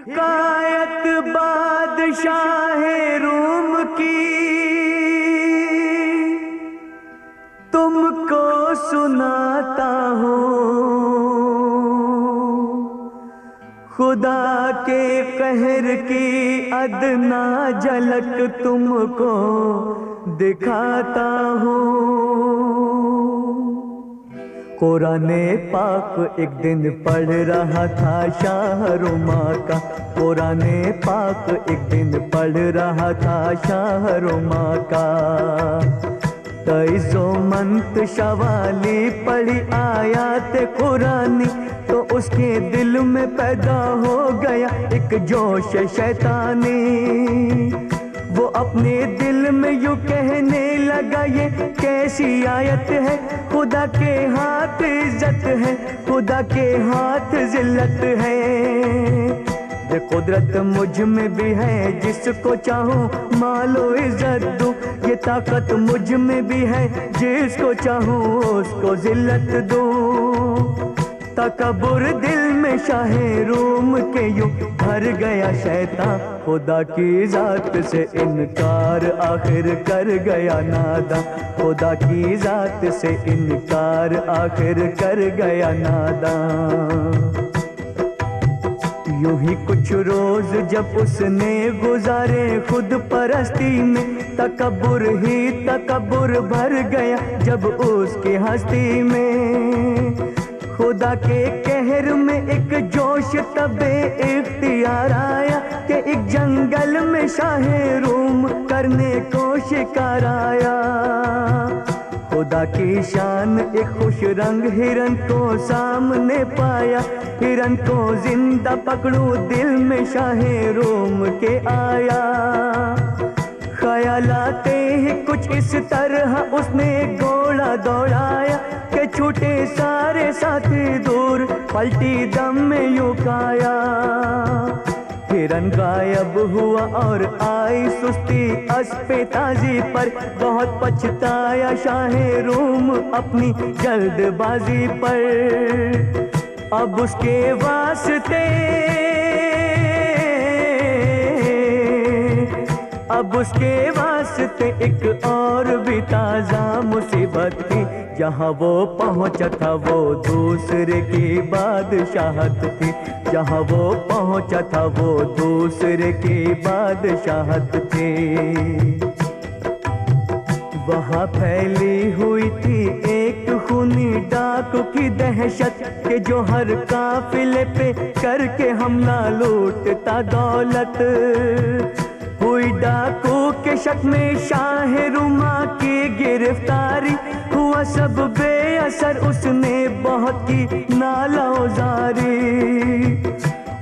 हिकायत बादशाह रूम की तुमको सुनाता हूँ। खुदा के कहर की अदना झलक तुमको दिखाता हूँ। कुराने पाक एक दिन पढ़ रहा था शाहरुमा का। कुराने पाक एक दिन पढ़ रहा था शाहरुमा का। तइज़ो मंत शवाली पढ़ी आयात कुरानी तो उसके दिल में पैदा हो गया एक जोश शैतानी। वो अपने दिल में यूं कहने लगा ये कैसी आयत है, खुदा के हाथ इज्जत है, खुदा के हाथ जिल्लत है। ये कुदरत मुझ में भी है जिसको चाहूं मालो इज्जत दूं। ये ताकत मुझ में भी है जिसको चाहूं उसको जिल्लत दूं। तकब्बुर दिल में शाहे रूम के यूं भर गया शैतान। खुदा की जात से इनकार आखिर कर गया नादां। खुदा की जात से इनकार आखिर कर गया नादां। यूं ही कुछ रोज जब उसने गुजारे खुद परस्ती में, तकब्बुर ही तकब्बुर भर गया जब उसकी हस्ती में। खुदा के कहर में एक जोश तबे इख्तियार आया कि एक जंगल में शाहे रूम करने को शिकार आया। खुदा की शान एक खुश रंग हिरन को सामने पाया। हिरन को जिंदा पकड़ूं दिल में शाहे रूम के आया। ख्याल आते ही कुछ इस तरह उसने घोड़ा दौड़ाया कि छूटे सारे साथी दूर पलटी दम में यूं काया। हिरन गायब हुआ और आई सुस्ती अस्पे ताजी पर। बहुत पछताया शाहे रूम अपनी जल्दबाजी पर। अब उसके वास्ते अब उसके वास्ते एक और भी ताजा मुसीबत थी। जहाँ वो पहुँचा था वो दूसरे की बादशाहत थी। जहाँ वो पहुँचा था वो दूसरे की बादशाहत थी। वहाँ फैली हुई थी एक खूनी डाकू की दहशत के जो हर काफिले पे करके हमला लूटता दौलत। हुई डाकू के शक में शाहरुमा की गिरफ्तारी। हुआ सब बेअसर उसने बहुत की नालाउजारी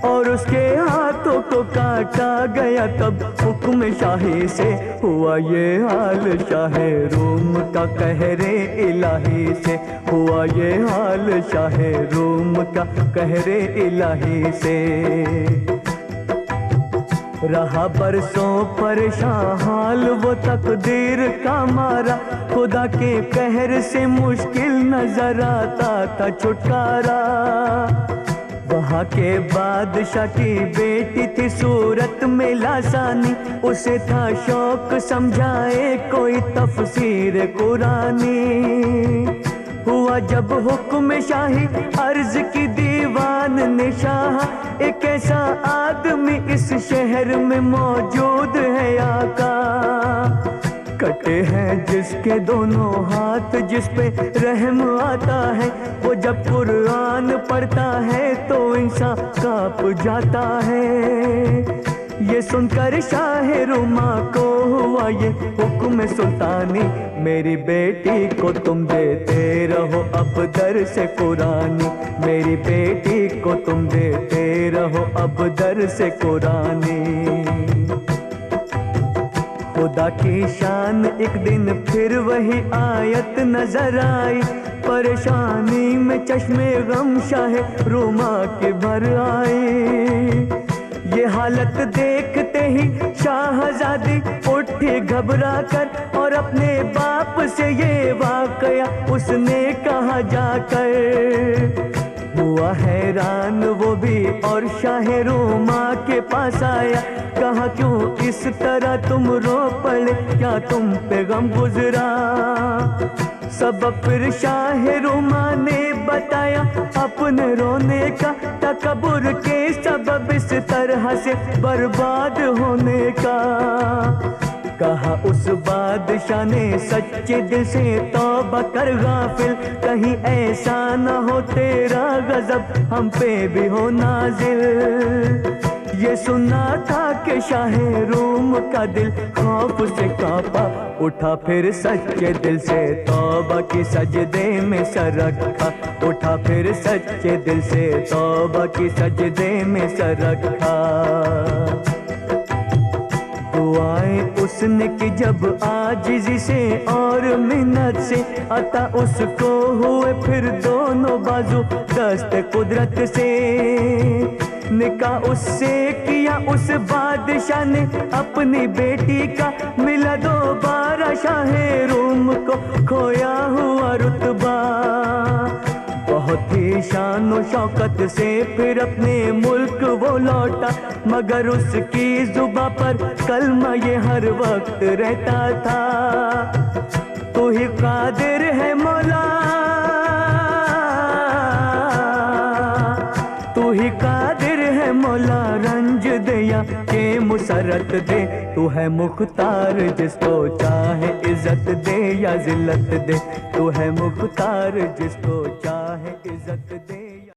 और उसके हाथों को काटा गया। तब हुक्म शाही से हुआ ये हाल शाहे रूम का। कहरे इलाही से हुआ ये हाल शाहे रूम का। कहरे इलाही से रहा बरसों परेशान हाल वो तकदीर का मारा। खुदा के कहर से मुश्किल नजर आता था छुटकारा। वहाँ के बादशाह की बेटी थी सूरत में लासानी। उसे था शौक समझाए कोई तफसीर कुरानी। हुआ जब हुक्म शाही अर्ज की दीवान ने शाह। एक ऐसा आदमी इस शहर में मौजूद है आका। कटे हैं जिसके दोनों हाथ जिस पे रहम आता है। वो जब कुरान पढ़ता है तो इंसान कांप जाता है। ये सुनकर शाहरुमा को हुआ ये हुक्म सुल्तानी। मेरी बेटी को तुम देते रहो अब दर से कुरानी। मेरी बेटी को तुम देते रहो अब दर से कुरानी। खुदा की शान एक दिन फिर वही आयत नजर आई। परेशानी में चश्मे गम शाहरुमा के भर आई। ये हालत देखते ही शाहजादी उठी घबरा कर और अपने बाप से ये वाकया उसने कहा जाकर। हुआ हैरान वो भी और शाह रोमा के पास आया, कहा क्यों इस तरह तुम रो पड़े, क्या तुम पे गम गुजरा। सबब फिर शाह रोमा ने बताया अपने रोने का, तकब्बुर के सबब इस तरह से बर्बाद होने का। कहा उस बादशाह ने सच्चे दिल से तौबा कर गाफिल, कहीं ऐसा न हो तेरा गजब हम पे भी हो नाजिल। ये सुना था कि शाह रूम का दिल खौफ से कांपा, उठा फिर सच्चे दिल से तौबा की सजदे में सर रखा, उठा फिर सच्चे दिल से तौबा की सजदे में सर रखा। दुआएं उसने की जब आजिज़ी से और मिन्नत से, अता उसको हुए फिर दोनों बाजू दस्त कुदरत से। निकाह उससे किया उस बादशाह ने अपनी बेटी का, मिला दोबारा शाह रूम को खोया हुआ रुतबा। बहुत ही शान और शौकत से फिर अपने मुल्क वो लौटा, मगर उसकी जुबा पर कलमा ये हर वक्त रहता था, तू ही कादिर है मौला, तू ही कादिर है मौला, रंज दे या के मुसरत दे, तू है मुख्तार जिसको चाहे इज्जत दे या जिल्लत दे, तू है मुख्तार जिसको चाहे इज्जत दे।